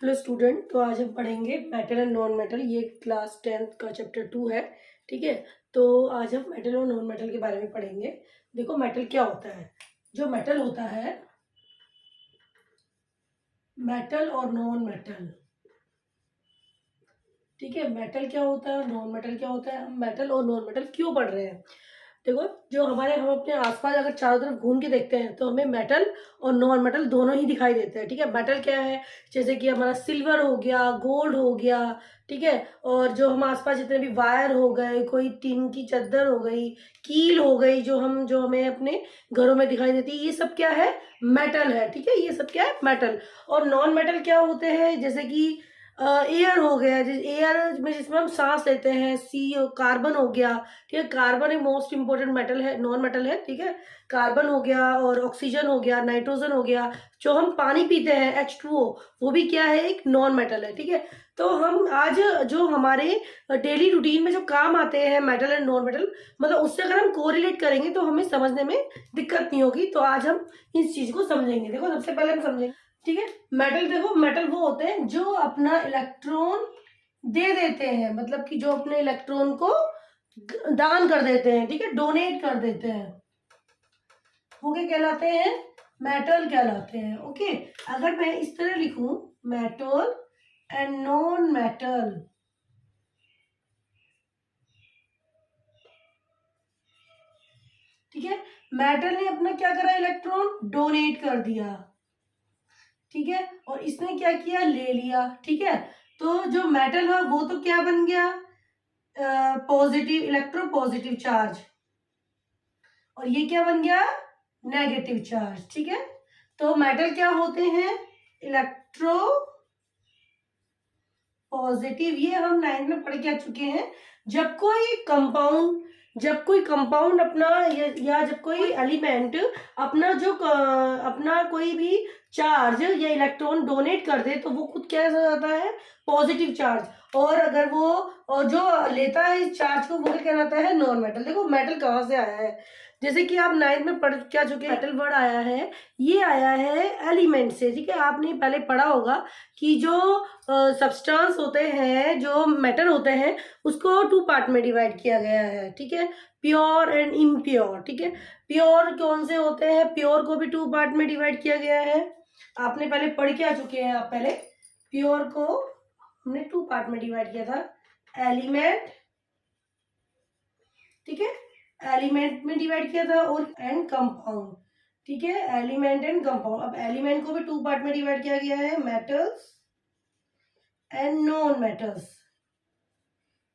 Hello student, तो आज हम पढ़ेंगे मेटल एंड नॉन मेटल। ये क्लास 10th का चैप्टर 2 है। ठीक है, तो आज हम मेटल और नॉन मेटल के बारे में पढ़ेंगे। देखो मेटल क्या होता है। जो मेटल होता है, मेटल और नॉन मेटल, ठीक है। मेटल क्या होता है और नॉन मेटल क्या होता है, हम मेटल और नॉन मेटल क्यों पढ़ रहे हैं। देखो, जो हम अपने आसपास अगर चारों तरफ घूम के देखते हैं तो हमें मेटल और नॉन मेटल दोनों ही दिखाई देते हैं। ठीक है, मेटल क्या है, जैसे कि हमारा सिल्वर हो गया, गोल्ड हो गया, ठीक है। और जो हम आसपास जितने भी वायर हो गए, कोई टीन की चद्दर हो गई, कील हो गई, जो हमें अपने घरों में दिखाई देती है, ये सब क्या है, मेटल है। ठीक है, ये सब क्या है, मेटल। और नॉन मेटल क्या होते हैं, जैसे कि एयर हो गया, एयर में जिसमें हम सांस लेते हैं, सी कार्बन हो गया। ठीक है, कार्बन एक मोस्ट इंपोर्टेंट मेटल है, नॉन मेटल है। ठीक है, कार्बन हो गया और ऑक्सीजन हो गया, नाइट्रोजन हो गया। जो हम पानी पीते हैं H2O, वो भी क्या है, एक नॉन मेटल है। ठीक है, तो हम आज जो हमारे डेली रूटीन में जो काम आते हैं मेटल एंड नॉन मेटल, मतलब उससे अगर हम कोरिलेट करेंगे तो हमें समझने में दिक्कत नहीं होगी। तो आज हम इस चीज को समझेंगे। देखो, सबसे पहले हम समझेंगे, ठीक है। मेटल, देखो मेटल वो होते हैं जो अपना इलेक्ट्रॉन दे देते हैं, मतलब कि जो अपने इलेक्ट्रॉन को दान कर देते हैं, ठीक है, डोनेट कर देते हैं, वो क्या कहलाते हैं, मेटल कहलाते हैं। ओके, अगर मैं इस तरह लिखूं, मेटल एंड नॉन मेटल, ठीक है। मेटल ने अपना क्या करा, इलेक्ट्रॉन डोनेट कर दिया, ठीक है, और इसने क्या किया, ले लिया। ठीक है, तो जो मेटल है वो तो क्या बन गया, पॉजिटिव इलेक्ट्रो पॉजिटिव चार्ज, और ये क्या बन गया, नेगेटिव चार्ज। ठीक है, तो मेटल क्या होते हैं, इलेक्ट्रो पॉजिटिव। ये हम 9th में पढ़ के आ चुके हैं। जब कोई कंपाउंड अपना या जब कोई एलिमेंट अपना अपना कोई भी चार्ज या इलेक्ट्रॉन डोनेट कर दे तो वो खुद क्या हो जाता है, पॉजिटिव चार्ज। और अगर वो और जो लेता है इस चार्ज को, वो क्या कहलाता है, नॉन मेटल। देखो मेटल कहाँ से आया है, जैसे कि आप 9th में पढ़ क्या चुके हैं, मेटल वर्ड आया है, ये आया है एलिमेंट से। ठीक है, आपने पहले पढ़ा होगा कि जो सब्सटेंस होते हैं, जो मेटल होते हैं, उसको 2 पार्ट में डिवाइड किया गया है। ठीक है, प्योर एंड इम्प्योर। ठीक है, प्योर कौन से होते हैं, प्योर को भी 2 पार्ट में डिवाइड किया गया है। आपने पहले पढ़ के आ चुके हैं, आप पहले प्योर को हमने 2 पार्ट में डिवाइड किया था, एलिमेंट, ठीक है, एलिमेंट में डिवाइड किया था, और एंड कंपाउंड। ठीक है, एलिमेंट एंड कंपाउंड। अब एलिमेंट को भी 2 पार्ट में डिवाइड किया गया है, मेटल्स एंड नॉन मेटल्स।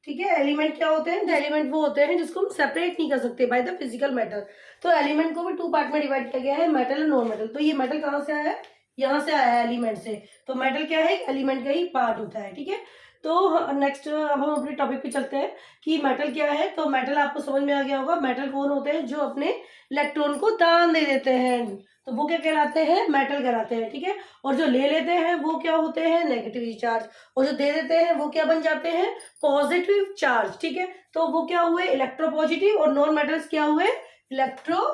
ठीक है, एलिमेंट क्या होते हैं, एलिमेंट वो होते हैं जिसको हम सेपरेट नहीं कर सकते बाय द फिजिकल मैटर। तो एलिमेंट को भी 2 पार्ट में डिवाइड किया गया है, मेटल एंड नॉन मेटल। तो ये मेटल कहाँ से आया है, यहाँ से आया है, एलिमेंट से। तो मेटल क्या है, एलिमेंट का ही पार्ट होता है। ठीक है, तो नेक्स्ट अब हम अपने टॉपिक पे चलते हैं कि मेटल क्या है। तो मेटल आपको समझ में आ गया होगा, मेटल कौन होते हैं, जो अपने इलेक्ट्रॉन को दान दे देते हैं, तो वो क्या कहलाते हैं, मेटल कहलाते हैं। ठीक है, और जो ले लेते हैं वो क्या होते हैं, नेगेटिव चार्ज, और जो दे देते हैं वो क्या बन जाते हैं, पॉजिटिव चार्ज। ठीक है, तो वो क्या हुए, इलेक्ट्रो पॉजिटिव, और नॉन मेटल्स क्या हुए, इलेक्ट्रो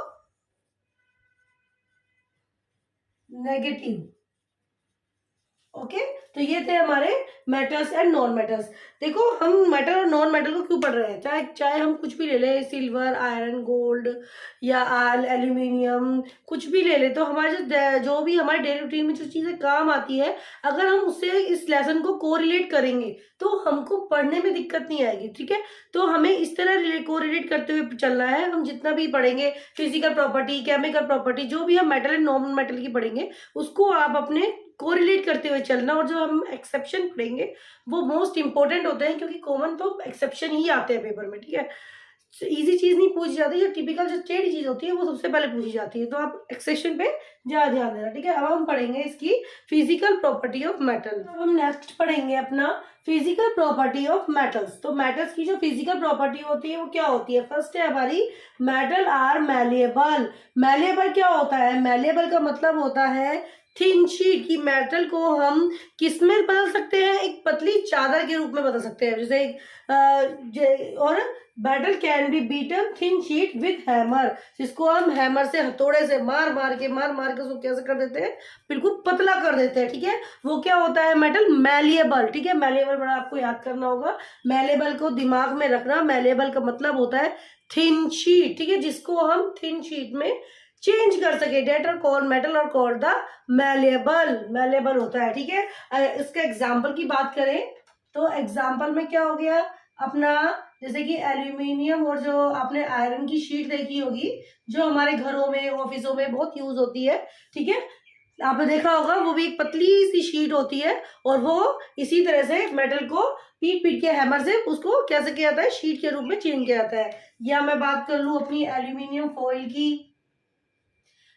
नेगेटिव। ओके, तो ये थे हमारे मेटल्स एंड नॉन मेटल्स। देखो, हम मेटल और नॉन मेटल को क्यों पढ़ रहे हैं, चाहे चाहे हम कुछ भी ले लें, सिल्वर, आयरन, गोल्ड, या एल्यूमिनियम, कुछ भी ले लें, तो हमारे जो भी हमारे डेली रूटीन में जो चीजें काम आती है, अगर हम उससे इस लेसन को कोरिलेट करेंगे तो हमको पढ़ने में दिक्कत नहीं आएगी। ठीक है, तो हमें इस तरह कोरिलेट करते हुए चलना है। हम जितना भी पढ़ेंगे, फिजिकल प्रॉपर्टी, केमिकल प्रॉपर्टी, जो भी हम मेटल एंड नॉन मेटल की पढ़ेंगे, उसको आप अपने कोरिलेट करते हुए चलना। और जो हम एक्सेप्शन पढ़ेंगे वो मोस्ट इंपॉर्टेंट होते हैं, क्योंकि कॉमन तो एक्सेप्शन ही आते हैं पेपर में। ठीक है, इजी चीज नहीं पूछी जाती, जो टिपिकल जो टेढ़ी चीज होती है वो सबसे पहले पूछी जाती है। तो आप एक्सेप्शन पे ज्यादा ध्यान देना। ठीक है, अब हम पढ़ेंगे इसकी फिजिकल प्रॉपर्टी ऑफ मेटल। अब हम नेक्स्ट पढ़ेंगे अपना फिजिकल प्रॉपर्टी ऑफ मेटल्स। तो मेटल्स की जो फिजिकल प्रॉपर्टी होती है वो क्या होती है, फर्स्ट है हमारी, मेटल आर मैलिएबल। मैलिएबल क्या होता है, मैलिएबल का मतलब होता है थिन शीट। की मेटल को हम किस में बदल सकते हैं, एक पतली चादर के रूप में बदल सकते हैं, जैसे और metal can be beaten thin sheet with hammer, जिसको हम हैमर से हथौड़े से मार मार के उसको कैसे कर देते हैं, बिल्कुल पतला कर देते हैं, ठीक है। वो क्या होता है मेटल, मैलिएबल, ठीक है। मैलिएबल बड़ा आपको याद करना होगा, मैलिएबल को दिमाग में रखना। मैलिएबल का मतलब होता है थिन शीट, ठीक है, जिसको हम थिन शीट में चेंज कर सके। डेट और कॉल मेटल और कॉल द मैलिएबल, मैलिएबल होता है, ठीक है। इसका एग्जाम्पल की बात करें तो एग्जाम्पल में क्या हो गया अपना, जैसे कि एल्यूमिनियम और जो आपने आयरन की शीट देखी होगी, जो हमारे घरों में ऑफिसों में बहुत यूज होती है, ठीक है। आपने देखा होगा वो भी एक पतली सी शीट होती है, और वो इसी तरह से मेटल को पीट पीट के हैमर से उसको कैसे किया जाता है, शीट के रूप में चेंज किया जाता है। या मैं बात कर लूं अपनी एल्यूमिनियम फॉइल की,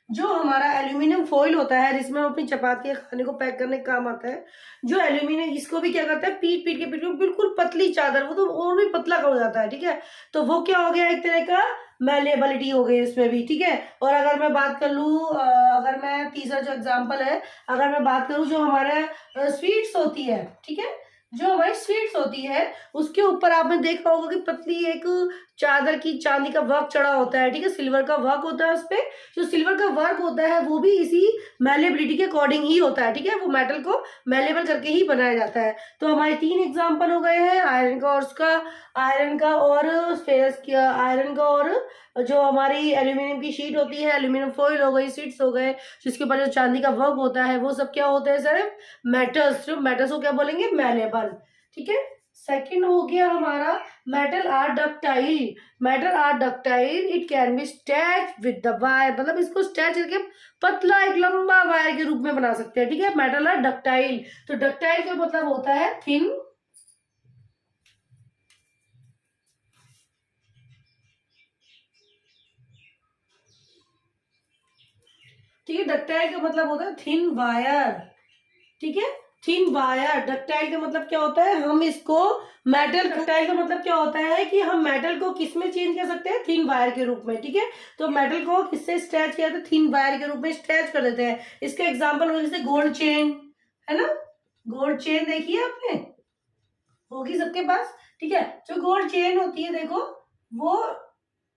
जो हमारा एल्यूमिनियम फॉइल होता है जिसमें हम अपनी चपाती या खाने को पैक करने का काम आता है, जो एल्यूमिनियम इसको भी क्या करता है, पीट पीट के बिल्कुल पतली चादर, वो तो और भी पतला हो जाता है, ठीक है। तो वो क्या हो गया, एक तरह का मैलिएबिलिटी हो गई इसमें भी, ठीक है। और अगर मैं बात कर लूँ, अगर मैं तीसरा जो एग्जाम्पल है, अगर मैं बात करूँ जो हमारे स्वीट्स होती है, ठीक है, जो हमारी स्वीट्स होती है उसके ऊपर आपने देखा होगा कि पतली एक चादर की चांदी का वर्क चढ़ा होता है, ठीक है, सिल्वर का वर्क होता है उस पे। जो सिल्वर का वर्क होता है वो भी इसी मैलेबिलिटी के अकॉर्डिंग ही होता है, ठीक है, वो मेटल को मैलेबल करके ही बनाया जाता है। तो हमारे 3 एग्जाम्पल हो गए हैं, आयरन का और उसका, आयरन का और फेरस किया, आयरन का और जो हमारी एल्यूमिनियम की शीट होती है, एल्यूमिनियम फॉइल हो गई, शीट्स हो गए, जिसके ऊपर जो चांदी का वर्क होता है, वो सब क्या होते हैं सर, मेटल्स। जो मेटल्स को क्या बोलेंगे, मैलेबल, ठीक है। सेकंड हो गया हमारा metal are ductile. Metal are ductile, it can be stretch with the wire, मतलब इसको स्ट्रेच करके पतला एक लंबा वायर के रूप में बना सकते हैं, ठीक है। मेटल आर डक्टाइल, तो डक्टाइल का मतलब होता है थिन, ठीक है। डक्टाइल का मतलब होता है थिन वायर, ठीक है, थिन वायर। डक्टाइल का मतलब क्या होता है, हम इसको मेटल, डक्टाइल का मतलब क्या होता है कि हम मेटल को किस में चेंज कर सकते हैं, थिन वायर के रूप में, ठीक है। तो मेटल को किससे स्ट्रेच किया जाता है, थिन वायर के रूप में स्ट्रेच कर देते हैं। इसका एग्जांपल हो जैसे गोल्ड चेन, है ना, गोल्ड चेन देखी है आपने, होगी सबके पास, ठीक है। जो गोल्ड चेन होती है देखो, वो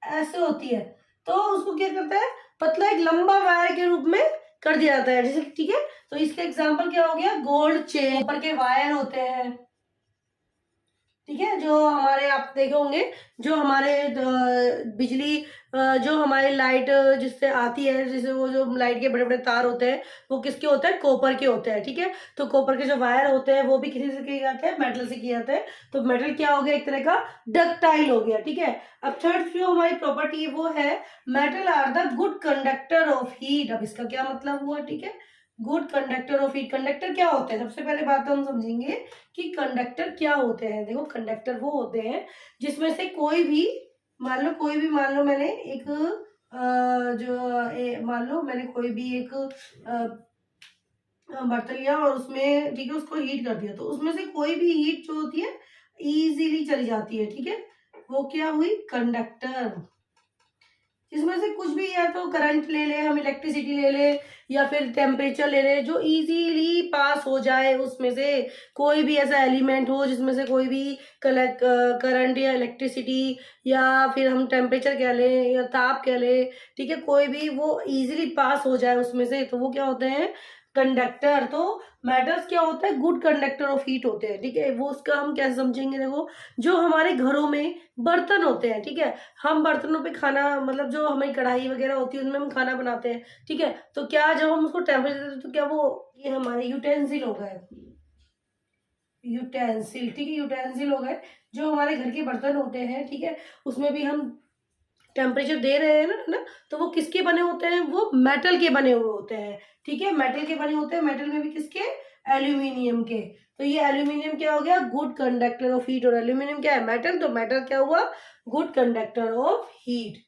ऐसे होती है, तो उसको क्या करता है, पतला एक लंबा वायर के रूप में कर दिया जाता है, जैसे, ठीक है। तो इसका एग्जांपल क्या हो गया, गोल्ड चेन, ऊपर के वायर होते हैं, ठीक है, जो हमारे आप देखे होंगे, जो हमारे बिजली, जो हमारी लाइट जिससे आती है, जैसे वो जो लाइट के बड़े बड़े तार होते हैं, वो किसके होते हैं, कॉपर के होते हैं, ठीक है। तो कॉपर के जो वायर होते हैं वो भी किसी से किए जाते हैं, मेटल से किए जाते हैं। तो मेटल क्या हो गया, एक तरह का डक्टाइल हो गया, ठीक है। अब थर्ड जो हमारी प्रॉपर्टी है वो है metal are the good conductor of heat. अब इसका क्या मतलब हुआ, ठीक है, good conductor of heat. Conductor क्या होते हैं, सबसे पहले बात तो हम समझेंगे कि कंडक्टर क्या होते हैं। देखो, कंडक्टर वो होते हैं जिसमें से कोई भी, मान लो मैंने एक मान लो मैंने कोई भी एक बर्तन लिया और उसमें, ठीक है, उसको हीट कर दिया, तो उसमें से कोई भी हीट जो होती है इजीली चली जाती है, ठीक है, वो क्या हुई, कंडक्टर। इसमें से कुछ भी, या तो करंट ले ले हम, इलेक्ट्रिसिटी ले ले, या फिर टेम्परेचर ले ले, जो इजीली पास हो जाए, उसमें से कोई भी ऐसा एलिमेंट हो जिसमें से कोई भी करंट या इलेक्ट्रिसिटी, या फिर हम टेम्परेचर कह लें या ताप कह लें, ठीक है, कोई भी वो इजीली पास हो जाए उसमें से, तो वो क्या होते हैं, कंडक्टर। तो मेटल्स क्या होता है, गुड कंडक्टर ऑफ हीट होते हैं, ठीक है। वो उसका हम कैसे समझेंगे, देखो, जो हमारे घरों में बर्तन होते हैं, ठीक है, हम बर्तनों पे खाना, मतलब जो हमारी कढ़ाई वगैरह होती है उनमें हम खाना बनाते हैं, ठीक है। तो क्या जब हम उसको टेम्परेचर देते हैं तो क्या वो, ये हमारे यूटेंसिल हो गए, यूटेंसिल, ठीक है, यूटेंसिल हो गए, जो हमारे घर के बर्तन होते हैं, ठीक है, उसमें भी हम टेम्परेचर दे रहे हैं ना, है ना, तो वो किसके बने होते हैं, वो मेटल के बने हुए होते हैं, ठीक है, मेटल के बने होते हैं। मेटल में भी किसके, एल्यूमिनियम के। तो ये एल्यूमिनियम क्या हो गया, गुड कंडक्टर ऑफ हीट, और एल्यूमिनियम क्या है, मेटल, तो मेटल क्या हुआ, गुड कंडक्टर ऑफ हीट।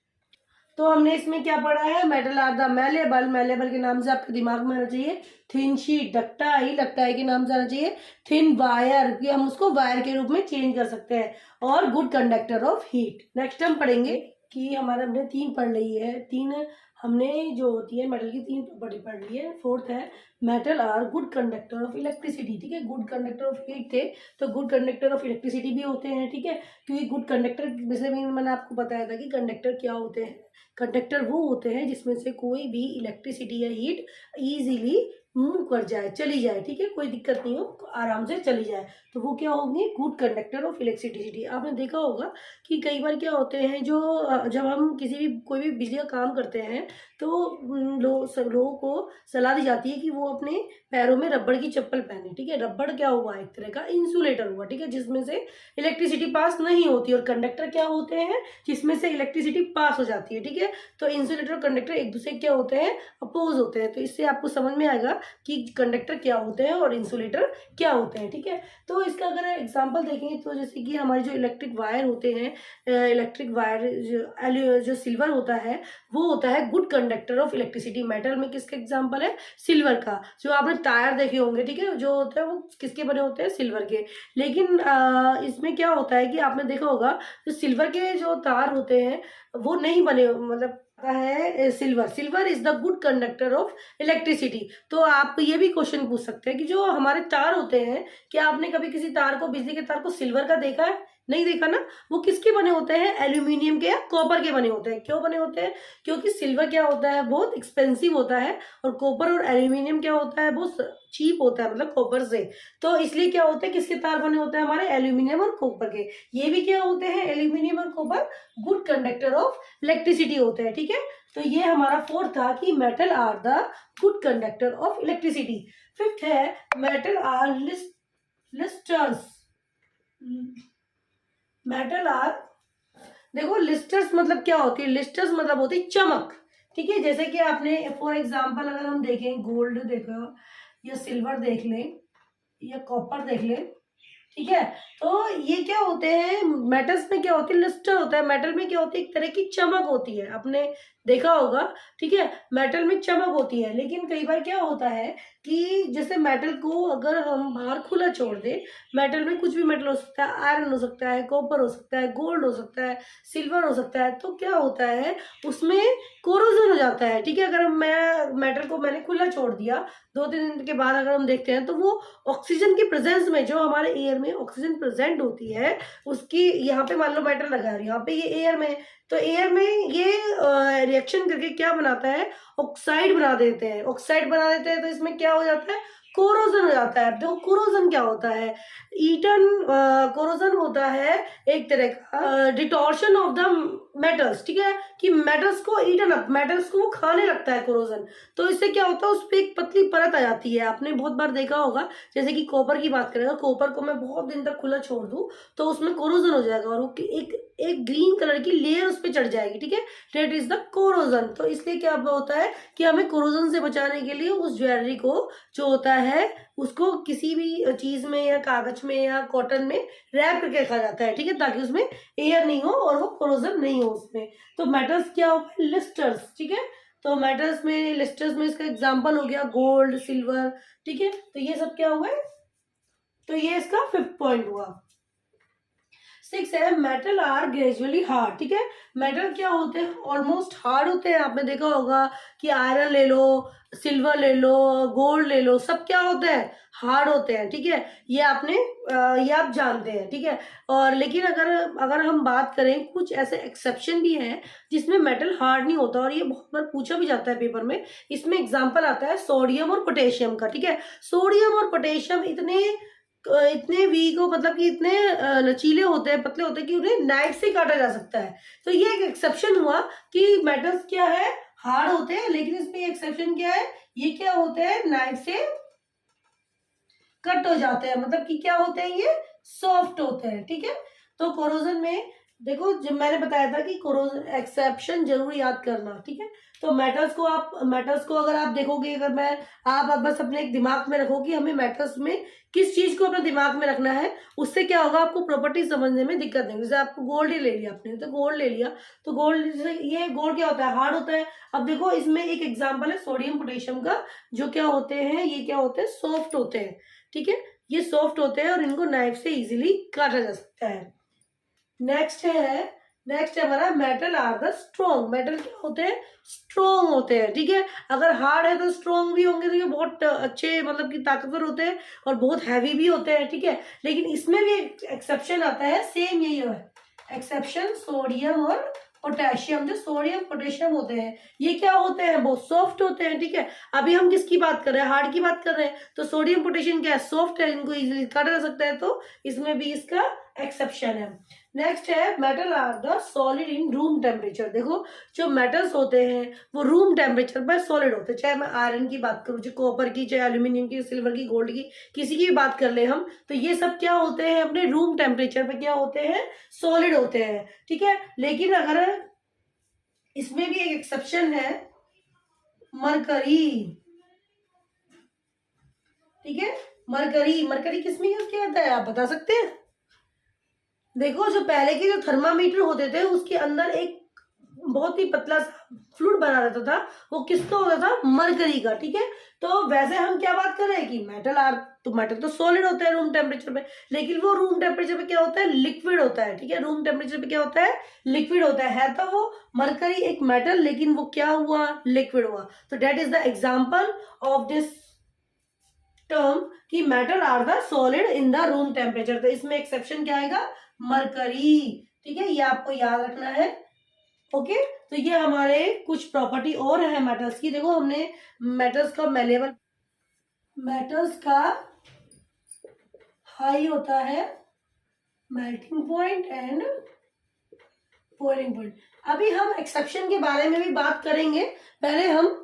तो हमने इसमें क्या पढ़ा है, metal are the malleable, malleable के नाम से आपके दिमाग में आना चाहिए थिन शीट, डक्टाइल, डक्टाइल के नाम से आना चाहिए थिन वायर, कि हम उसको वायर के रूप में चेंज कर सकते हैं, और good conductor of heat. Next हम पढ़ेंगे कि हमारे हमने 3 पढ़ ली है, 3 हमने जो होती है मेटल की 3 प्रॉपर्टी पढ़ ली है। फोर्थ है metal are good conductor of electricity, ठीक है। गुड कंडक्टर ऑफ हीट थे तो गुड कंडक्टर ऑफ इलेक्ट्रिसिटी भी होते हैं, ठीक है। क्योंकि गुड कंडक्टर जैसे मैंने आपको बताया था कि कंडक्टर क्या होते हैं, कंडक्टर वो होते हैं जिसमें से कोई भी इलेक्ट्रिसिटी या हीट ईजिली मूव कर जाए, चली जाए, ठीक है, कोई दिक्कत नहीं हो, आराम से चली जाए, तो वो क्या होंगे, गुड कंडक्टर ऑफ इलेक्ट्रिसिटी। आपने देखा होगा कि कई बार क्या होते हैं, जो जब हम किसी भी कोई भी बिजली का काम करते हैं तो सब लोगों को सलाह दी जाती है कि वो अपने पैरों में रबड़ की चप्पल पहने, ठीक है। रबड़ क्या हुआ, एक तरह का इंसुलेटर हुआ, ठीक है, जिसमें से इलेक्ट्रिसिटी पास नहीं होती। और कंडक्टर क्या होते हैं, जिसमें से इलेक्ट्रिसिटी पास हो जाती है, ठीक है। तो इंसुलेटर और कंडक्टर एक दूसरे क्या होते हैं, अपोज होते हैं। तो इससे आपको समझ में आएगा कि कंडक्टर क्या होते हैं और इंसुलेटर क्या होते हैं, ठीक है। तो इसका अगर एग्जांपल देखेंगे तो जैसे कि हमारे जो इलेक्ट्रिक वायर होते हैं, इलेक्ट्रिक वायर जो सिल्वर होता है वो होता है good conductor of electricity. Metal में किसका एग्जांपल है, सिल्वर का। जो आपने टायर देखे होंगे, ठीक है, जो होते हैं वो किसके बने होते हैं, सिल्वर के। लेकिन इसमें क्या होता है कि आपने देखा होगा जो सिल्वर के जो तार होते हैं वो नहीं बने, मतलब है silver. Silver is the good conductor of electricity. तो आप ये भी क्वेश्चन पूछ सकते हैं कि जो हमारे तार होते हैं, क्या आपने कभी किसी तार को, बिजली के तार को सिल्वर का देखा है, नहीं देखा ना। वो किसके बने होते हैं, एल्यूमिनियम के या कॉपर के बने होते हैं। क्यों बने होते हैं, क्योंकि सिल्वर क्या होता है, बहुत एक्सपेंसिव होता है, और कॉपर और एल्यूमिनियम क्या होता है, बहुत चीप होता है, मतलब कॉपर से। तो इसलिए क्या होते हैं, किसके तार बने होते हैं, हमारे एल्यूमिनियम और कॉपर के। ये भी क्या होते हैं, एल्यूमिनियम और copper good conductor of electricity होते हैं, ठीक है। तो ये हमारा फोर्थ था कि metal are the good conductor of electricity. Fifth है metal are lustrous. Metal are, देखो लिस्टर्स मतलब क्या होती है, लिस्टर्स मतलब होती है चमक, ठीक है। जैसे कि आपने फॉर एग्जांपल अगर हम देखें, गोल्ड देखो या सिल्वर देख लें या कॉपर देख लें, ठीक है। तो ये क्या होते हैं, मेटल्स में क्या होती है, लिस्टर होता है। मेटल में क्या होती है, एक तरह की चमक होती है, आपने देखा होगा, ठीक है। मेटल में चमक होती है। लेकिन कई बार क्या होता है कि जैसे मेटल को अगर हम बाहर खुला छोड़ दें, मेटल में कुछ भी मेटल हो सकता है, आयरन हो सकता है, कॉपर हो सकता है, गोल्ड हो सकता है, सिल्वर हो सकता है, तो क्या होता है उसमें कोरोजन हो जाता है, ठीक है। अगर मैं मेटल को मैंने खुला छोड़ दिया, 2-3 दिन के बाद अगर हम देखते हैं तो वो ऑक्सीजन की प्रेजेंस में, जो हमारे एयर में ऑक्सीजन प्रेजेंट होती है उसकी, यहाँ पे मान लो मेटल लगा है, यहाँ पे ये एयर में, तो एयर में ये रिएक्शन करके क्या बनाता है, ऑक्साइड बना देते हैं। ऑक्साइड बना देते हैं तो इसमें क्या हो जाता है, कोरोजन हो जाता है। देखो कोरोजन क्या होता है, ईटन कोरोजन होता है एक तरह का डिटॉर्शन ऑफ द मेटल्स, ठीक है, कि मेटल्स को ईटन अप, मेटल्स को वो खाने लगता है कोरोजन। तो इससे क्या होता है, उस पर एक पतली परत आ जाती है। आपने बहुत बार देखा होगा, जैसे कि कॉपर की बात करें, कॉपर को मैं बहुत दिन तक खुला छोड़ दूं तो उसमें कोरोजन हो जाएगा और वो एक ग्रीन कलर की लेयर उस पर चढ़ जाएगी, ठीक है, डेट इज द कोरोजन। तो इसलिए क्या होता है कि हमें कोरोजन से बचाने के लिए उस ज्वेलरी को जो होता है उसको किसी भी चीज में या कागज में या कॉटन में रैप करके रखा जाता है, ठीक है, ताकि उसमें एयर नहीं हो और वो कोरोजन नहीं हो उसमें। तो मेटल्स क्या हो गए, लिस्टर्स, ठीक है। तो मेटल्स में, लिस्टर्स में इसका एग्जांपल हो गया गोल्ड, सिल्वर, ठीक है। तो ये सब क्या हुआ, तो ये इसका 5th पॉइंट हुआ। 6 है मेटल आर ग्रेजुअली हार्ड, ठीक है। मेटल क्या होते हैं, ऑलमोस्ट हार्ड होते हैं। आपने देखा होगा कि आयरन ले लो, सिल्वर ले लो, गोल्ड ले लो, सब क्या होते हैं, हार्ड होते हैं, ठीक है। ये आप जानते हैं, ठीक है। और लेकिन अगर हम बात करें, कुछ ऐसे एक्सेप्शन भी हैं जिसमें मेटल हार्ड नहीं होता, और ये बहुत बार पूछा भी जाता है पेपर में। इसमें एग्जाम्पल आता है सोडियम और पोटेशियम का, ठीक है। सोडियम और पोटेशियम इतने वीक हो, मतलब कि इतने लचीले होते हैं, पतले होते हैं कि उन्हें नाइफ से काटा जा सकता है। तो ये एक एक्सेप्शन हुआ कि मेटल्स क्या है, हार्ड होते हैं, लेकिन इसमें एक्सेप्शन क्या है, ये क्या होते हैं, नाइफ से कट हो जाते हैं, मतलब कि क्या होते हैं, ये सॉफ्ट होते हैं, ठीक है। तो कोरोजन में देखो, जब मैंने बताया था कि कोरोजन एक्सेप्शन जरूर याद करना, ठीक है। तो मेटल्स को अगर आप देखोगे, अगर आप बस अपने एक दिमाग में रखो कि हमें मेटल्स में किस चीज को अपने दिमाग में रखना है, उससे क्या होगा, आपको प्रॉपर्टी समझने में दिक्कत नहीं। जैसे आपको गोल्ड ही ले लिया, आपने तो गोल्ड ले लिया, तो गोल्ड क्या होता है, हार्ड होता है। अब देखो इसमें एक एग्जाम्पल है सोडियम पोटेशियम का, जो क्या होते हैं, ये क्या होते हैं, सॉफ्ट होते हैं, ठीक है। ये सॉफ्ट होते हैं और इनको नाइफ से इजीली काटा जा सकता है। नेक्स्ट है नेक्स्ट है हमारा metal are the strong. Metal क्या होते हैं? स्ट्रॉन्ग होते हैं, ठीक है। अगर हार्ड है तो स्ट्रॉन्ग भी होंगे, तो ये बहुत अच्छे मतलब कि ताकतवर होते हैं और बहुत हैवी भी होते हैं, ठीक है। लेकिन इसमें भी एक एक्सेप्शन आता है, सेम यही है एक्सेप्शन, सोडियम और पोटेशियम। जो सोडियम पोटेशियम होते हैं ये क्या होते हैं? बहुत सॉफ्ट होते हैं, ठीक है। अभी हम किसकी बात कर रहे हैं? हार्ड की बात कर रहे हैं। तो सोडियम पोटेशियम क्या है? सॉफ्ट है, इनको इजीली काटा जा सकता है, तो इसमें भी इसका एक्सेप्शन है। नेक्स्ट है metal are the solid in room temperature. देखो जो मेटल्स होते हैं वो रूम टेम्परेचर पर सॉलिड होते हैं। चाहे मैं आयरन की बात करूँ, चाहे कॉपर की, चाहे एल्यूमिनियम की, सिल्वर की, गोल्ड की, किसी की भी बात कर ले हम, तो ये सब क्या होते हैं? अपने रूम टेम्परेचर पे क्या होते हैं? सॉलिड होते हैं, ठीक है। लेकिन अगर इसमें भी एक एक्सेप्शन है, मरकरी, ठीक है। मरकरी, मरकरी किसमें यूज किया जाता है आप बता सकते हैं? देखो जो पहले के जो थर्मामीटर होते थे उसके अंदर एक बहुत ही पतला सा फ्लूइड बना रहता था, वो किसका होता था? मरकरी का, ठीक है। तो वैसे हम क्या बात कर रहे हैं कि मेटल आर, तो मेटल तो सॉलिड होता है रूम टेम्परेचर पे, लेकिन वो रूम टेम्परेचर पे क्या होता है? लिक्विड होता है, ठीक है। रूम टेम्परेचर पे क्या होता है? लिक्विड होता है तो वो मरकरी एक मेटल, लेकिन वो क्या हुआ? लिक्विड हुआ। तो that is the example of this term कि metal are the solid in the room temperature. तो इसमें एक्सेप्शन क्या आएगा? मरकरी, ठीक है। ये आपको याद रखना है, ओके। तो ये हमारे कुछ प्रॉपर्टी और है मेटल्स की। देखो हमने मेटल्स का मेलेबल, मेटल्स का हाई होता है melting point and boiling point. अभी हम एक्सेप्शन के बारे में भी बात करेंगे, पहले हम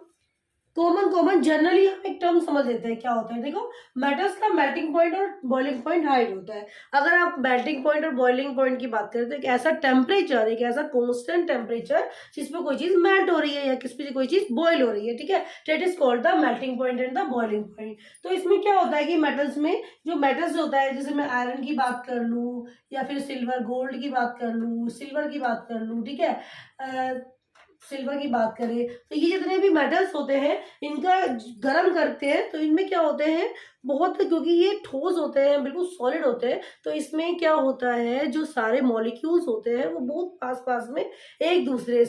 कॉमन जनरली हम एक टर्म समझ लेते हैं क्या होता है। देखो मेटल्स का मेल्टिंग पॉइंट और बॉइलिंग पॉइंट हाइट होता है। अगर आप मेल्टिंग पॉइंट और बॉइलिंग पॉइंट की बात करें तो एक ऐसा टेम्परेचर, एक ऐसा कांस्टेंट टेम्परेचर जिसपे कोई चीज मेल्ट हो रही है या किस पे कोई चीज बॉयल हो रही है, ठीक है। That is called the melting point and the boiling point. तो इसमें क्या होता है कि मेटल्स में जो मेटल्स होता है, जैसे मैं आयरन की बात कर लूँ या फिर सिल्वर, गोल्ड की बात कर लूँ, सिल्वर की बात कर लूँ, ठीक है, सिल्वर की बात करें तो ये जितने भी मेटल्स होते हैं इनका गर्म करते हैं तो इनमें क्या होते हैं? बहुत, क्योंकि ये ठोस होते हैं, बिल्कुल सॉलिड होते हैं, तो इसमें क्या होता है? जो सारे मॉलिक्यूल्स होते हैं वो बहुत पास पास में एक दूसरे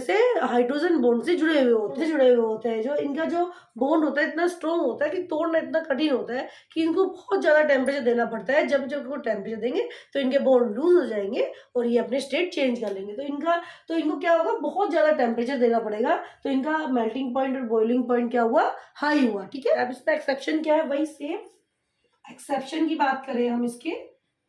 से हाइड्रोजन बॉन्ड से जुड़े हुए होते हैं। जो इनका जो बॉन्ड होता है इतना स्ट्रॉन्ग होता है कि तोड़ना इतना कठिन होता है कि इनको बहुत ज्यादा टेम्परेचर देना पड़ता है। जब जब वो टेम्परेचर देंगे तो इनके बॉन्ड लूज हो जाएंगे और ये अपने स्टेट चेंज कर लेंगे। तो इनको क्या होगा? बहुत ज्यादा टेम्परेचर देना पड़ेगा। तो इनका मेल्टिंग पॉइंट और बॉइलिंग पॉइंट क्या हुआ? हाई हुआ, ठीक है। अब इसका एक्सेप्शन क्या है? वही सेम एक्सेप्शन की बात करें हम इसके,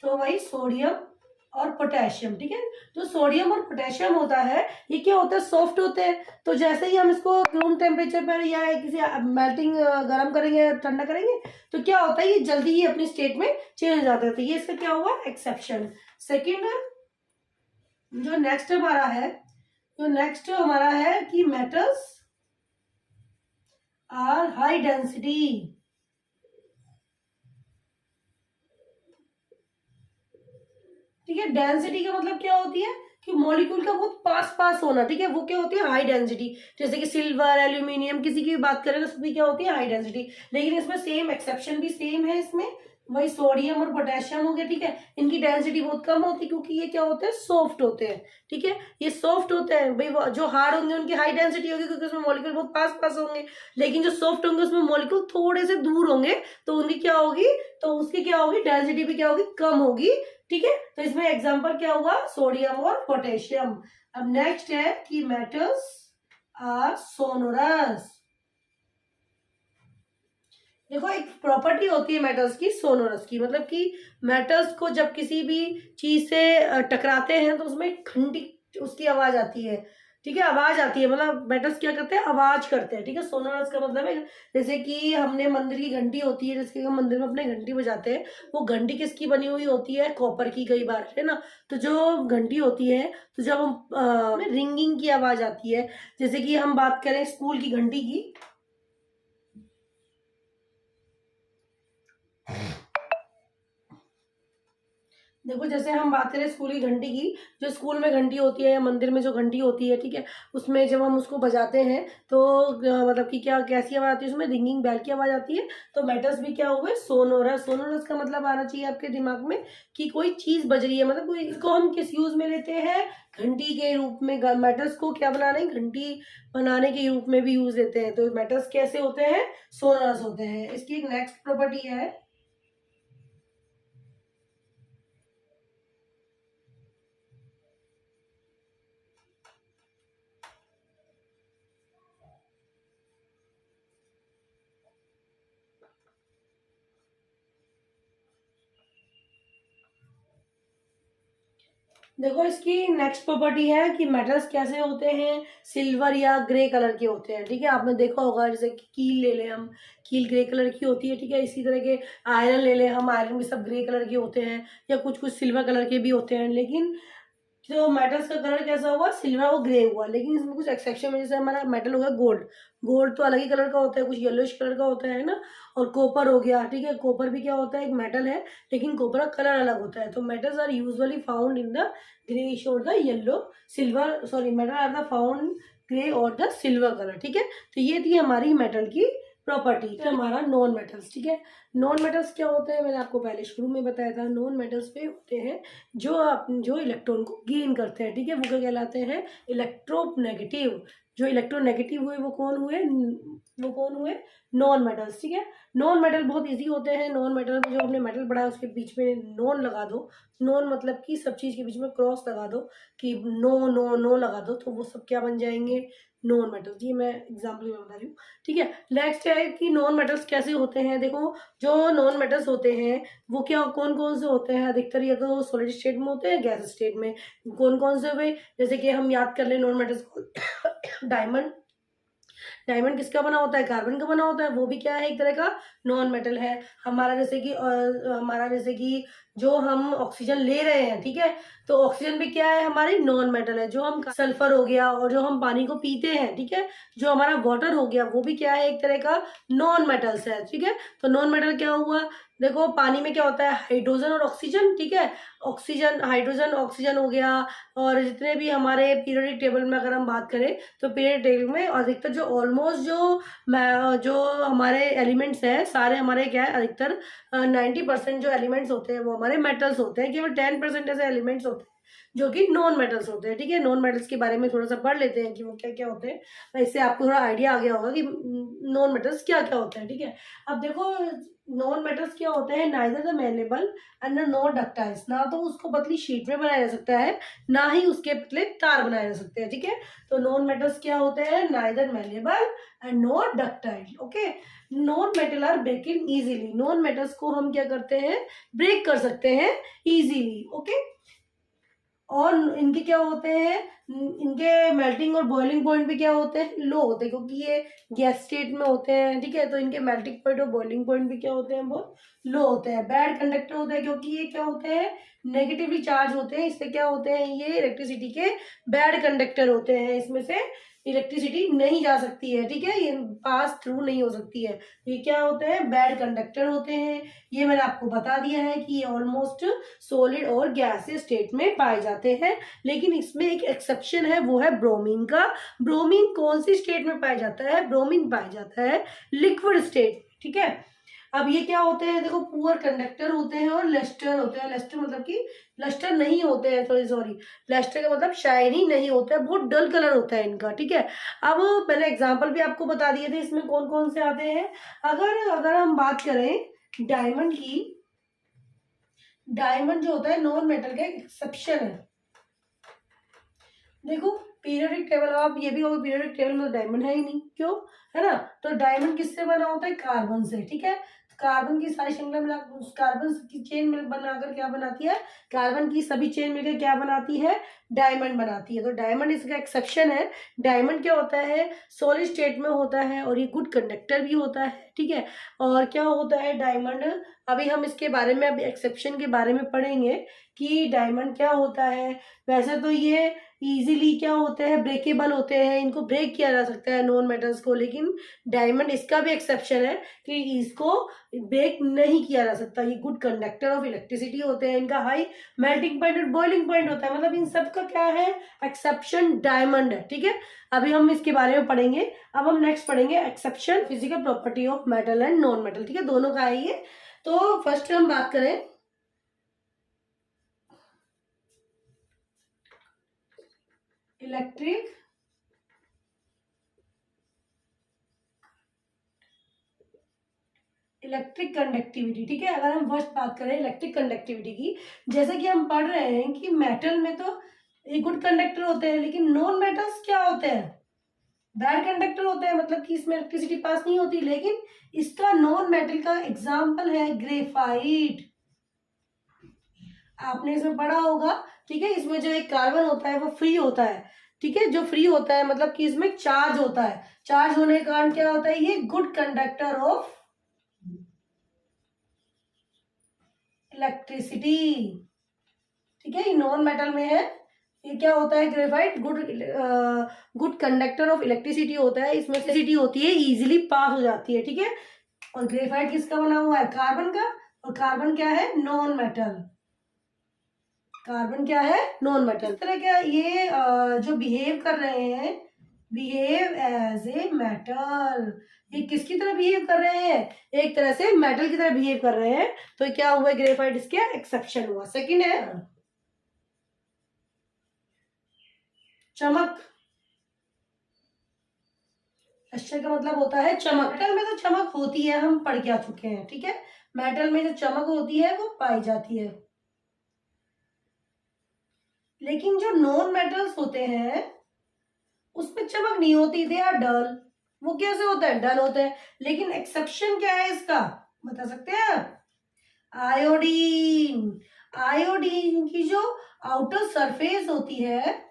तो वही सोडियम और पोटेशियम, ठीक है। जो सोडियम और पोटेशियम होता है ये क्या होता है? सॉफ्ट होते हैं। तो जैसे ही हम इसको रूम टेम्परेचर पर या किसी मेल्टिंग गर्म करेंगे या ठंडा करेंगे तो क्या होता है? ये जल्दी ही अपनी स्टेट में चेंज हो जाता है। तो ये इसका क्या हुआ? एक्सेप्शन। सेकेंड जो नेक्स्ट हमारा है कि मेटल्स आर हाई डेंसिटी। ठीक है, डेंसिटी का मतलब क्या होती है? कि मॉलिक्यूल का बहुत पास पास होना, ठीक है, वो क्या होती है? High density. जैसे कि सिल्वर, एल्यूमिनियम, किसी की भी बात करें तो उसकी क्या होती है? High density. लेकिन इसमें सेम एक्सेप्शन भी सेम है, इसमें वही सोडियम और पोटेशियम हो गया, ठीक है। इनकी डेंसिटी बहुत कम होती है क्योंकि ये क्या होते हैं? सॉफ्ट होते हैं, ठीक है। ये सॉफ्ट होते हैं भाई। जो हार्ड होंगे उनकी हाई डेंसिटी होगी क्योंकि उसमें मॉलिक्यूल बहुत पास पास होंगे, लेकिन जो सॉफ्ट होंगे उसमें मॉलिक्यूल थोड़े से दूर होंगे, तो उनकी क्या होगी? तो उसकी क्या होगी? डेंसिटी भी क्या होगी? कम होगी, ठीक है। तो इसमें एग्जांपल क्या हुआ? सोडियम और पोटेशियम। अब नेक्स्ट है कि मेटल्स आर सोनोरस। देखो एक प्रॉपर्टी होती है मेटल्स की, सोनोरस की, मतलब कि मेटल्स को जब किसी भी चीज से टकराते हैं तो उसमें घंटी उसकी आवाज आती है, ठीक है। आवाज आती है, मतलब मेटल्स क्या करते हैं? आवाज करते हैं, ठीक है। सोनोरस का मतलब है जैसे कि हमने मंदिर की घंटी होती है, जैसे कि हम मंदिर में अपने घंटी बजाते हैं, वो घंटी किसकी बनी हुई होती है? कॉपर की, कई बार, है ना। तो जो घंटी होती है तो जब हम रिंगिंग की आवाज आती है, जैसे कि हम बात करें स्कूल की घंटी की, देखो जैसे हम बात करें स्कूल की घंटी की, जो स्कूल में घंटी होती है या मंदिर में जो घंटी होती है, ठीक है, उसमें जब हम उसको बजाते हैं तो मतलब कि क्या कैसी आवाज़ आती है, उसमें रिंगिंग बेल की आवाज़ आती है। तो मेटल्स भी क्या हुए, सोनोरस। सोनोरस का मतलब आना चाहिए आपके दिमाग में कि कोई चीज़ बज रही है, मतलब कोई, इसको हम किस यूज़ में लेते हैं, घंटी के रूप में। मेटल्स को क्या बनाने, घंटी बनाने के रूप में भी यूज़ लेते हैं। तो मेटल्स कैसे होते हैं, सोनोरस होते हैं। इसकी एक नेक्स्ट प्रॉपर्टी है, देखो इसकी नेक्स्ट प्रॉपर्टी है कि मेटल्स कैसे होते हैं, सिल्वर या ग्रे कलर के होते हैं, ठीक है। आपने देखा होगा जैसे कि कील ले लें हम, कील ग्रे कलर की होती है, ठीक है। इसी तरह के आयरन ले लें हम, आयरन भी सब ग्रे कलर के होते हैं, या कुछ कुछ सिल्वर कलर के भी होते हैं। लेकिन जो मेटल्स का कलर कैसा हुआ, सिल्वर और ग्रे हुआ। लेकिन इसमें कुछ एक्सेप्शन है, जैसे हमारा मेटल हो गया गोल्ड। गोल्ड तो अलग ही कलर का होता है, कुछ येलोइश कलर का होता है ना। और कॉपर हो गया, ठीक है, कॉपर भी क्या होता है, एक मेटल है, लेकिन कॉपर का कलर अलग होता है। तो metals are usually found in the greyish और the yellow, silver, sorry, metal are the found grey और द सिल्वर कलर, ठीक है। तो ये थी हमारी मेटल की प्रॉपर्टी। तो हमारा नॉन मेटल्स, ठीक है। नॉन मेटल्स क्या होते हैं, मैंने आपको पहले शुरू में बताया था। नॉन मेटल्स पे होते हैं जो इलेक्ट्रॉन को गेन करते हैं, ठीक है, वो क्या कहलाते हैं, इलेक्ट्रोनेगेटिव। जो इलेक्ट्रोनेगेटिव हुए वो कौन हुए, नॉन मेटल्स, ठीक है। नॉन मेटल बहुत इजी होते हैं। नॉन मेटल में जो हमने मेटल पढ़ा है उसके बीच में नॉन लगा दो। नॉन मतलब कि सब चीज़ के बीच में क्रॉस लगा दो, कि नो नो नो लगा दो, तो वो सब क्या बन जाएंगे, नॉन मेटल्स। ये मैं एग्जाम्पल में बता रही हूँ, ठीक है। नेक्स्ट है कि नॉन मेटल्स कैसे होते हैं। देखो जो नॉन मेटल्स होते हैं वो क्या, कौन कौन से होते हैं, अधिकतर या तो सॉलिड स्टेट में होते हैं, गैस स्टेट में। कौन कौन से हुए, जैसे कि हम याद कर लें नॉन मेटल्स को, डायमंड। डायमंड किसका बना होता है, कार्बन का बना होता है, वो भी क्या है, एक तरह का नॉन मेटल है। हमारा जैसे कि जो हम ऑक्सीजन ले रहे हैं, ठीक है, तो ऑक्सीजन भी क्या है, हमारी नॉन मेटल है। जो हम सल्फर हो गया, और जो हम पानी को पीते हैं, ठीक है, जो हमारा वाटर हो गया, वो भी क्या है, एक तरह का नॉन मेटल्स है, ठीक है। तो नॉन मेटल क्या हुआ, देखो पानी में क्या होता है, हाइड्रोजन और ऑक्सीजन, ठीक है। ऑक्सीजन, हाइड्रोजन, ऑक्सीजन हो गया। और जितने भी हमारे पीरियोडिक टेबल में अगर हम बात करें, तो पीरियोडिक टेबल में अधिकतर जो ऑलमोस्ट जो हमारे एलिमेंट्स हैं, सारे हमारे क्या है, अधिकतर 90% जो एलिमेंट्स होते हैं वो हमारे मेटल्स होते हैं। केवल 10% ऐसे एलिमेंट्स होते हैं जो कि नॉन मेटल्स होते हैं, ठीक है। नॉन मेटल्स के बारे में थोड़ा सा पढ़ लेते हैं कि वो क्या क्या होते हैं। इससे आपको थोड़ा आइडिया आ गया होगा कि नॉन मेटल्स क्या क्या होते हैं, ठीक है। अब देखो नॉन मेटल्स क्या होते हैं, neither the malleable and not ductiles. ना तो उसको पतली शीट में बनाया जा सकता है, ना ही उसके पतले तार बनाए जा सकते हैं, ठीक है। तो नॉन मेटल्स क्या होते हैं, neither malleable and not ductile, okay. Non metal are breaking easily. Non metals को हम क्या करते हैं, ब्रेक कर सकते हैं इजीली, ओके। और इनके क्या होते हैं, इनके मेल्टिंग और बॉइलिंग पॉइंट भी क्या होते हैं, लो होते हैं, क्योंकि ये गैस स्टेट में होते हैं, ठीक है। तो इनके मेल्टिंग पॉइंट और बॉइलिंग पॉइंट भी क्या होते हैं, बहुत लो होते हैं। बैड कंडक्टर होते हैं, क्योंकि ये क्या होते हैं, नेगेटिवली चार्ज होते हैं। इससे क्या होते हैं, ये इलेक्ट्रिसिटी के बैड कंडक्टर होते हैं। इसमें से इलेक्ट्रिसिटी नहीं जा सकती है, ठीक है, ये पास थ्रू नहीं हो सकती है। ये क्या होते हैं, बैड कंडक्टर होते हैं। ये मैंने आपको बता दिया है कि ये ऑलमोस्ट सॉलिड और गैसीय स्टेट में पाए जाते हैं। लेकिन इसमें एक एक्सेप्शन है, वो है ब्रोमीन का। ब्रोमीन कौन सी स्टेट में पाया जाता है, ब्रोमीन पाया जाता है लिक्विड स्टेट, ठीक है। अब ये क्या होते हैं, देखो पुअर कंडक्टर होते हैं और लस्टर होते हैं। लस्टर मतलब कि लस्टर नहीं होते हैं, सॉरी, लस्टर का मतलब शाइनी नहीं होता है, बहुत डल कलर होता है इनका, ठीक है। अब मैंने एग्जांपल भी आपको बता दिए थे, इसमें कौन कौन से आते हैं। अगर हम बात करें डायमंड की, डायमंड जो होता है नॉन मेटल का एक्सेप्शन है। देखो पीरियोडिक टेबल, आप ये भी होगा पीरियोडिक टेबल में डायमंड है ही नहीं, क्यों, है ना। तो डायमंड किससे बना होता है, कार्बन से, ठीक है। कार्बन की सारी श्रृंखला मिला, कार्बन की चेन मिल बनाकर क्या बनाती है, कार्बन की सभी चेन मिलकर क्या बनाती है, डायमंड बनाती है। तो डायमंड इसका एक्सेप्शन है। डायमंड क्या होता है, सॉलिड स्टेट में होता है, और ये गुड कंडक्टर भी होता है, ठीक है। और क्या होता है डायमंड, अभी हम इसके बारे में, अभी एक्सेप्शन के बारे में पढ़ेंगे कि डायमंड क्या होता है। वैसे तो ये इजीली क्या होते हैं, ब्रेकेबल होते हैं, इनको ब्रेक किया जा सकता है नॉन मेटल्स को। लेकिन डायमंड इसका भी एक्सेप्शन है कि इसको ब्रेक नहीं किया जा सकता। ये गुड कंडक्टर ऑफ इलेक्ट्रिसिटी होते हैं, इनका हाई मेल्टिंग पॉइंट और बॉइलिंग पॉइंट होता है, मतलब इन सब का क्या है, एक्सेप्शन डायमंड है। ठीक है, अभी हम इसके बारे में पढ़ेंगे। अब हम नेक्स्ट पढ़ेंगे exception physical property of metal and non metal. ठीक है, दोनों का है ये। तो फर्स्ट हम बात करें इलेक्ट्रिक कंडक्टिविटी। ठीक है, अगर हम फर्स्ट बात करें इलेक्ट्रिक कंडक्टिविटी की, जैसे कि हम पढ़ रहे हैं कि मेटल में तो ये गुड कंडक्टर होते हैं, लेकिन नॉन मेटल्स क्या होते हैं, बैड कंडक्टर होते हैं, मतलब कि इसमें इलेक्ट्रिसिटी पास नहीं होती। लेकिन इसका नॉन मेटल का एग्जाम्पल है ग्रेफाइट, आपने इसमें पढ़ा होगा। ठीक है, इसमें जो एक कार्बन होता है वो फ्री होता है। ठीक है, जो फ्री होता है मतलब कि इसमें चार्ज होता है, चार्ज होने के कारण क्या होता है, ये गुड कंडक्टर ऑफ इलेक्ट्रिसिटी। ठीक है, ये नॉन मेटल में है। ये क्या होता है, graphite good conductor of electricity होता है, इसमें इलेक्ट्रिसिटी होती है, इजीली पास हो जाती है। ठीक है, और ग्रेफाइट किसका बना हुआ है, कार्बन का, और कार्बन क्या है, नॉन मेटल। कार्बन क्या है, नॉन मेटल। इस तरह क्या ये जो बिहेव कर रहे हैं, बिहेव एज ए मेटल, ये किसकी तरह बिहेव कर रहे हैं, एक तरह से मेटल की तरह बिहेव कर रहे हैं। तो क्या हुआ, ग्रेफाइट इसके एक्सेप्शन हुआ। सेकंड है चमक। लश्यर का मतलब होता है चमक। मेटल में तो चमक होती है, हम पढ़ के आ चुके हैं। ठीक है, मेटल में जो चमक होती है वो पाई जाती है, लेकिन जो नॉन मेटल्स होते हैं उसमें चमक नहीं होती, दे आर डल। वो कैसे होता है, डल होते हैं। लेकिन एक्सेप्शन क्या है इसका, बता सकते हैं आप, आयोडीन। आयोडीन की जो आउटर सरफेस होती है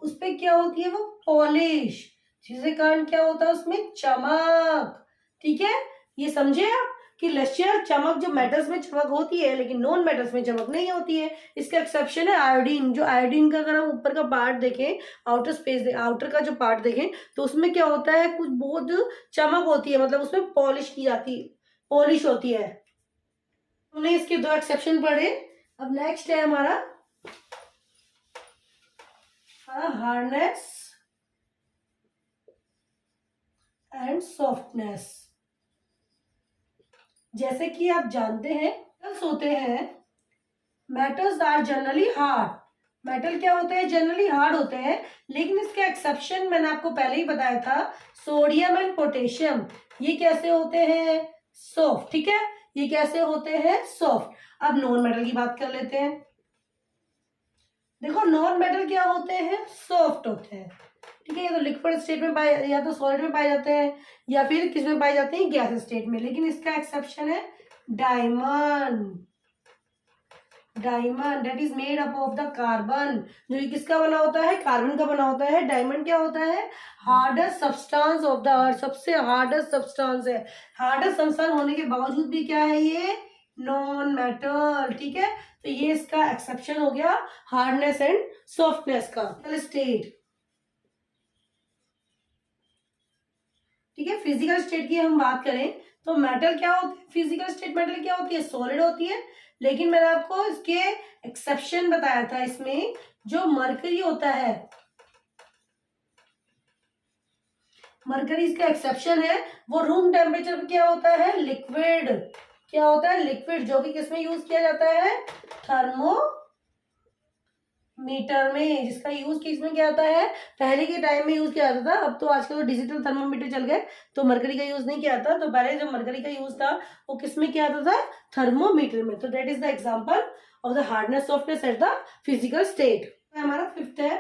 उस पे क्या होती है, वो पॉलिश, जिसके कारण क्या होता है उसमें चमक। ठीक है, ये समझे आप कि लश्यर चमक, जो मेटल्स में चमक होती है लेकिन नॉन मेटल्स में चमक नहीं होती है। इसका एक्सेप्शन है आयोडीन। जो आयोडीन का अगर हम ऊपर का पार्ट देखें, आउटर स्पेस, आउटर का जो पार्ट देखें, तो उसमें क्या होता है, कुछ बहुत चमक होती है, मतलब उसमें पॉलिश की जाती, पॉलिश होती है। हमने इसके दो एक्सेप्शन पढ़े। अब नेक्स्ट है हमारा हार्डनेस एंड सॉफ्टनेस। जैसे कि आप जानते हैं मेटल्स होते हैं, metals are generally hard. Metal क्या होते हैं, जनरली हार्ड होते हैं, लेकिन इसके एक्सेप्शन मैंने आपको पहले ही बताया था, सोडियम एंड पोटेशियम, ये कैसे होते हैं, सॉफ्ट। ठीक है, ये कैसे होते हैं, सॉफ्ट। अब नॉन मेटल की बात कर लेते हैं। देखो नॉन मेटल क्या होते हैं, सॉफ्ट होते हैं। ठीक है, या तो लिक्विड स्टेट में पाए, या तो सॉलिड में पाए जाते हैं, या फिर किस में पाए जाते हैं, गैस स्टेट में। लेकिन इसका एक्सेप्शन है diamond. Diamond that is made up of the carbon, जो कि किसका बना होता है, कार्बन का बना होता है। डायमंड क्या होता है, hardest substance of the earth, सबसे हार्डेस्ट सब्सटेंस है। हार्डेस्ट सब्सटेंस होने के बावजूद भी क्या है, ये नॉन मेटल। ठीक है, तो ये इसका एक्सेप्शन हो गया हार्डनेस एंड सॉफ्टनेस का। स्टेट, ठीक है, फिजिकल स्टेट की हम बात करें तो मेटल क्या होती है, फिजिकल स्टेट मेटल क्या होती है, सॉलिड होती है। लेकिन मैंने आपको इसके एक्सेप्शन बताया था, इसमें जो मरकरी होता है, मरकरी इसका एक्सेप्शन है, वो रूम टेम्परेचर पे क्या होता है, लिक्विड। क्या होता है, लिक्विड, जो कि किसमें यूज किया जाता है, थर्मोमीटर में, जिसका यूज किसमें किया जाता है, पहले के टाइम में यूज किया जाता था। अब तो आजकल तो डिजिटल थर्मोमीटर चल गए, तो मरकरी का यूज नहीं किया जाता। तो पहले जो मरकरी का यूज था वो किसमें किया जाता था, थर्मोमीटर में। तो that is the example of the hardness softness at the physical state. हमारा फिफ्थ है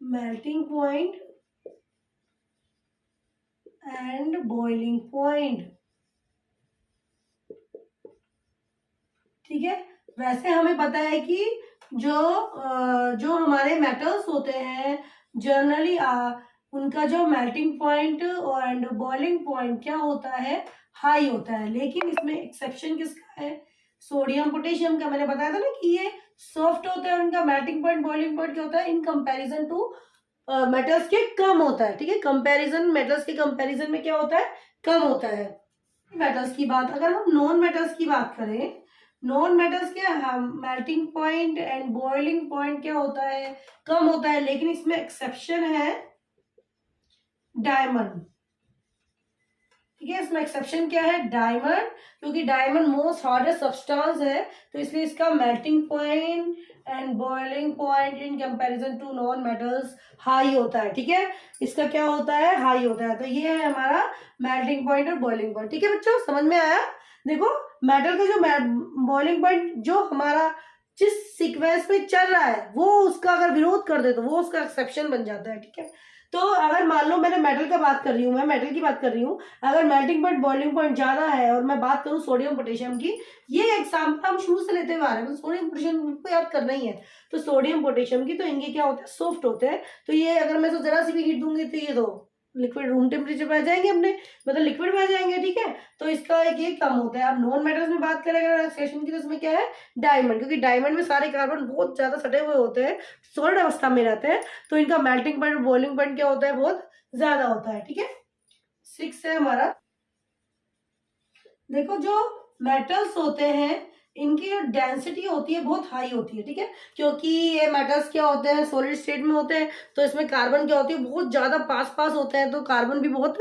melting point and boiling point. ठीक है, वैसे हमें पता है कि जो हमारे मेटल्स होते हैं जनरली उनका जो melting point and boiling point क्या होता है, हाई होता है। लेकिन इसमें एक्सेप्शन किसका है, सोडियम पोटेशियम का मैंने बताया था ना कि ये सॉफ्ट होता है, उनका मेल्टिंग पॉइंट बॉइलिंग पॉइंट क्या होता है इन कंपैरिजन टू मेटल्स के कम होता है, ठीक है। कंपैरिजन मेटल्स के कंपैरिजन में क्या होता है, कम होता है। मेटल्स की बात, अगर हम नॉन मेटल्स की बात करें, नॉन मेटल्स के melting point and boiling point क्या होता है, कम होता है, लेकिन इसमें एक्सेप्शन है डायमंड, ठीक है। इसमें एक्सेप्शन क्या है, डायमंड, क्योंकि डायमंड मोस्ट हार्डेस्ट सब्सटेंस है, तो इसलिए इसका melting point and boiling point in comparison to non metals high होता है, ठीक है। इसका क्या होता है, हाई होता है। तो ये है हमारा मेल्टिंग पॉइंट और बॉइलिंग पॉइंट, ठीक है बच्चों, समझ में आया। देखो मेटल का जो बॉइलिंग पॉइंट जो हमारा जिस सीक्वेंस में चल रहा है वो उसका अगर विरोध कर दे तो वो उसका एक्सेप्शन बन जाता है, ठीक है। तो अगर मान लो मैंने मेटल का बात कर रही हूँ, मैं मेटल की बात कर रही हूँ, अगर मेल्टिंग पॉइंट बॉइलिंग पॉइंट ज्यादा है और मैं बात करूँ सोडियम पोटेशियम की, ये एग्जाम्पल हम शुरू से लेते हुए आ रहे हैं, तो सोडियम पोटेशियम को याद करना ही है। तो सोडियम पोटेशियम की तो इनके क्या होते हैं, सॉफ्ट होते हैं, तो ये अगर मैं तो जरा सी भी हीट दूंगी तो ये तो लिक्विड रूम टेम्परेचर पे आ जाएंगे अपने, मतलब लिक्विड में आ जाएंगे, ठीक है। तो इसका एक ये कम होता है। अब नॉन मेटल्स में बात करें अगर एक्सेप्शन की, तो इसमें क्या है, डायमंड, क्योंकि डायमंड में सारे कार्बन बहुत ज्यादा सटे हुए होते हैं, सॉलिड अवस्था में रहते हैं, तो इनका मेल्टिंग पॉइंट बॉइलिंग पॉइंट क्या होता है, बहुत ज्यादा होता है, ठीक है। 6 है हमारा। देखो जो मेटल्स होते हैं इनकी जो डेंसिटी होती है बहुत हाई होती है, ठीक है, क्योंकि ये मेटल्स क्या होते हैं, सॉलिड स्टेट में होते हैं, तो इसमें कार्बन क्या होती है, बहुत ज्यादा पास पास होते हैं, तो कार्बन भी बहुत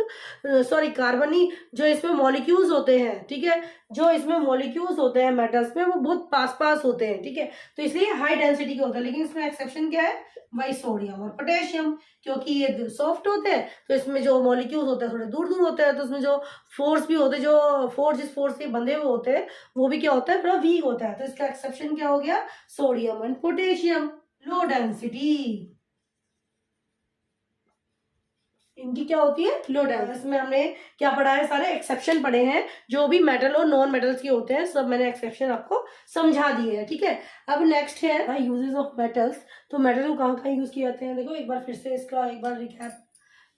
सॉरी कार्बन ही जो इसमें मॉलिक्यूल्स होते हैं, ठीक है, जो इसमें मॉलिक्यूल्स होते हैं मेटल्स में वो बहुत पास पास होते हैं, ठीक है, तो इसलिए हाई डेंसिटी के होता है। लेकिन इसमें एक्सेप्शन क्या है, वही सोडियम और पोटेशियम, क्योंकि ये सॉफ्ट होते हैं, तो इसमें जो मॉलिक्यूल्स होते हैं थोड़े दूर दूर होते हैं, तो उसमें जो फोर्स भी होते हैं, जो फोर्स जिस फोर्स के बंधे हुए होते हैं वो भी क्या होता है, थोड़ा वीक होता है, तो इसका एक्सेप्शन क्या हो गया, sodium and potassium. Low density, इनकी क्या होती है, लो डेंसिटी। इसमें हमने क्या पढ़ा है, सारे एक्सेप्शन पढ़े हैं, जो भी मेटल और नॉन मेटल्स के होते हैं सब मैंने एक्सेप्शन आपको समझा दिए हैं, ठीक है। अब नेक्स्ट है यूजेस ऑफ मेटल्स। तो मेटल को कहाँ कहाँ यूज किए जाते हैं, देखो एक बार फिर से इसका एक बार रिकैप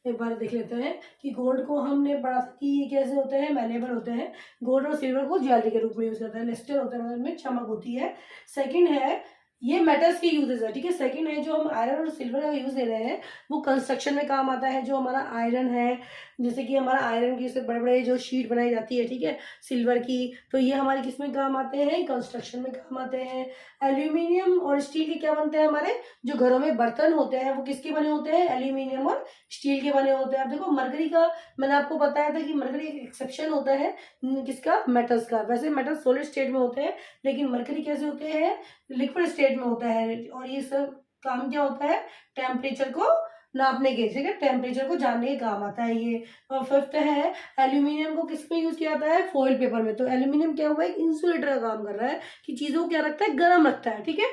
एक बार देख लेते हैं कि गोल्ड को हमने पढ़ा था कि ये कैसे होते हैं, मैनेबल होते हैं। गोल्ड और सिल्वर को ज्वेलरी के रूप में यूज करते हैं, लिस्टर होता है, मतलब इनमें चमक होती है। सेकंड है ये मेटल्स के यूजेस है, ठीक है। सेकंड है जो हम आयरन और सिल्वर का यूज ले रहे हैं वो कंस्ट्रक्शन में काम आता है। जो हमारा आयरन है, जैसे कि हमारा आयरन की से बड़े बड़े जो शीट बनाई जाती है, ठीक है, सिल्वर की, तो ये हमारे किस में काम आते हैं, कंस्ट्रक्शन में काम आते हैं। एल्यूमिनियम और स्टील के क्या बनते हैं, हमारे जो घरों में बर्तन होते हैं वो किसके बने होते हैं, एल्यूमिनियम और स्टील के बने होते हैं। अब देखो मरकरी का मैंने आपको बताया था कि मरकरी एक एक्सेप्शन होता है किसका, मेटल्स का। वैसे मेटल सॉलिड स्टेट में होते हैं, लेकिन मरकरी कैसे होते हैं, लिक्विड स्टेट में होता है। और ये सब काम क्या होता है, टेम्परेचर को नापने के, ठीक है, टेम्परेचर को जानने के काम आता है ये। और फिफ्थ है एल्यूमिनियम को किस में यूज किया जाता है, फॉइल पेपर में। तो एल्यूमिनियम क्या हुआ है, इंसुलेटर का काम कर रहा है कि चीजों को क्या रखता है, गर्म रखता है, ठीक है।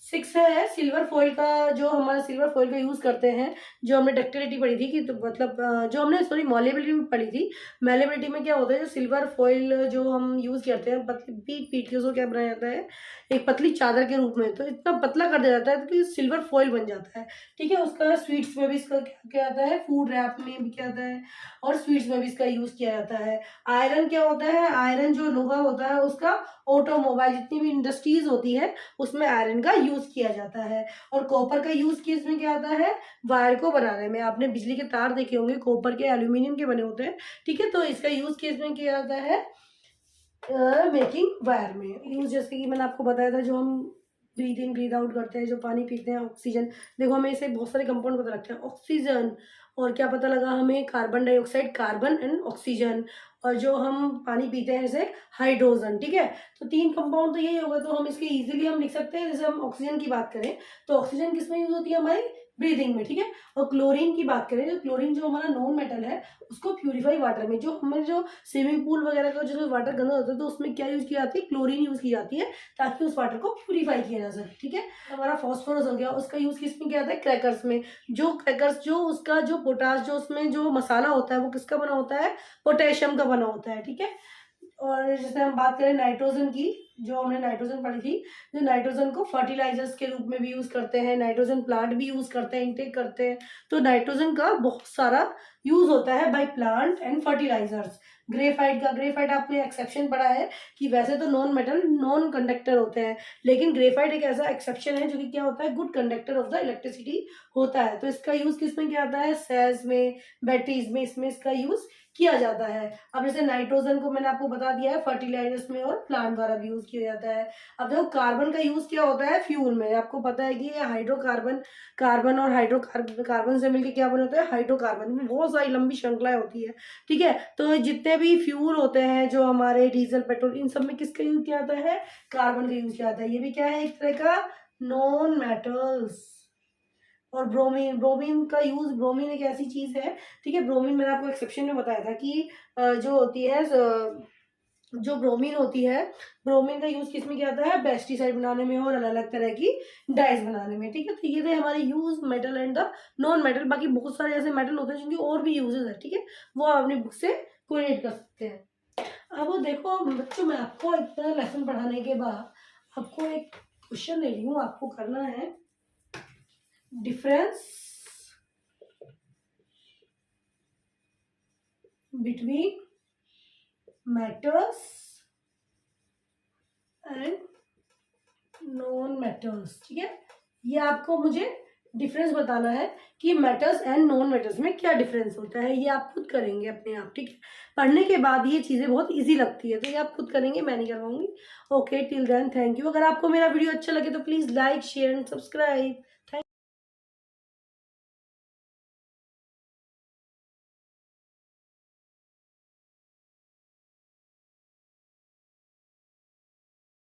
6 है सिल्वर फॉइल का, जो हमारा सिल्वर फॉइल का यूज करते हैं, जो हमने डक्टिलिटी पढ़ी थी कि तो मतलब जो हमने सॉरी मॉलेबिलिटी में पढ़ी थी। मॉलेबिलिटी में क्या होता है, जो सिल्वर फॉइल जो हम यूज करते हैं पतली पीट पीट के उसको क्या बनाया जाता है, एक पतली चादर के रूप में, तो इतना पतला कर दिया जाता है कि सिल्वर फॉइल बन जाता है, ठीक है। उसका स्वीट्स में भी इसका क्या क्या आता है, फूड रैप में भी क्या आता है, और स्वीट्स में भी इसका यूज किया जाता है। आयरन क्या होता है, आयरन जो लोहा होता है उसका ऑटोमोबाइल जितनी भी इंडस्ट्रीज होती है उसमें आयरन का यूज किया जाता है। और कॉपर का यूज किस में किया जाता है, वायर को बनाने में। आपने बिजली के तार देखे होंगे कॉपर के एल्यूमिनियम के बने होते हैं, ठीक है, तो इसका यूज किस में किया जाता है, मेकिंग वायर में यूज। जैसे कि मैंने आपको बताया था जो हम ब्रीथ इन ब्रीथ आउट करते हैं, जो पानी पीते हैं, ऑक्सीजन, देखो हमें इसे बहुत सारे कंपाउंड पता लगते हैं, ऑक्सीजन, और क्या पता लगा हमें, carbon dioxide, carbon and oxygen, और जो हम पानी पीते हैं जैसे हाइड्रोजन, ठीक है। तो 3 कंपाउंड तो यही होगा, तो हम इसके इजीली हम लिख सकते हैं। जैसे हम ऑक्सीजन की बात करें तो ऑक्सीजन किस में यूज होती है, हमारी ब्रीदिंग में, ठीक है। और क्लोरीन की बात करें तो क्लोरीन जो हमारा नॉन मेटल है उसको प्यूरिफाई वाटर में, जो हमारे जो स्विमिंग पूल वगैरह का जो वाटर गंदा होता है तो उसमें क्या यूज की जाती है, क्लोरीन यूज की जाती है, ताकि उस वाटर को प्यूरिफाई किया जा सके, ठीक है। हमारा फॉस्फोरस हो गया, उसका यूज किस में किया जाता है, क्रैकर्स में। जो क्रैकर्स जो उसका जो पोटाश जो उसमें जो मसाला होता है वो किसका बना होता है, पोटेशियम का बना होता है, ठीक है। और जैसे हम बात करें नाइट्रोजन की, जो हमने नाइट्रोजन पढ़ी थी, जो नाइट्रोजन को फर्टिलाइजर्स के रूप में भी यूज करते हैं, नाइट्रोजन प्लांट भी यूज करते हैं, इनटेक करते हैं, तो नाइट्रोजन का बहुत सारा यूज होता है by plant and fertilisers. Graphite आपने एक्सेप्शन पढ़ा है कि वैसे तो नॉन मेटल नॉन कंडक्टर होते हैं, लेकिन ग्रेफाइट एक ऐसा एक्सेप्शन है जो कि क्या होता है, good conductor of the electricity होता है। तो इसका यूज किसमें किया जाता है, सेल्स में, बैटरीज में, इसमें इसका यूज किया जाता है। अब जैसे नाइट्रोजन को मैंने आपको बता दिया है फर्टिलाइजर्स में और प्लांट द्वारा भी यूज किया जाता है। अब देखो कार्बन का यूज क्या होता है फ्यूल में, आपको पता है कि ये हाइड्रोकार्बन, कार्बन और हाइड्रोकार्बन से मिलकर क्या बनाता है, हाइड्रोकार्बन में बहुत सारी लंबी श्रृंखलाएं होती है, ठीक है। तो जितने भी फ्यूल होते हैं जो हमारे डीजल पेट्रोल, इन सब में किसका यूज किया जाता है, कार्बन का यूज किया जाता है। ये भी क्या है, एक तरह का नॉन मेटल्स। और ब्रोमीन का यूज, ब्रोमीन एक ऐसी चीज है, ठीक है, ब्रोमीन मैंने आपको एक्सेप्शन में बताया था कि जो होती है जो ब्रोमीन होती है, ब्रोमीन का यूज किसमें किया जाता है, पेस्टिसाइड बनाने में और अलग अलग तरह की डाइज बनाने में, ठीक है। तो ये थे हमारे use metal and the non metal. बाकी बहुत सारे ऐसे मेटल होते हैं जिनके और भी यूजेस है, ठीक है, वो आप अपनी बुक से कोरिलेट कर सकते हैं। अब देखो बच्चों, मैं आपको इतना लेसन पढ़ाने के बाद आपको एक क्वेश्चन दे रही हूँ, आपको करना है difference between metals and non metals, ठीक है। ये आपको मुझे डिफरेंस बताना है कि मेटल्स एंड नॉन मेटल्स में क्या डिफरेंस होता है। ये आप खुद करेंगे अपने आप, ठीक है। पढ़ने के बाद ये चीज़ें बहुत इजी लगती है, तो ये आप खुद करेंगे, मैं नहीं करवाऊंगी। Okay, till then thank you. अगर आपको मेरा वीडियो अच्छा लगे तो please like share and subscribe.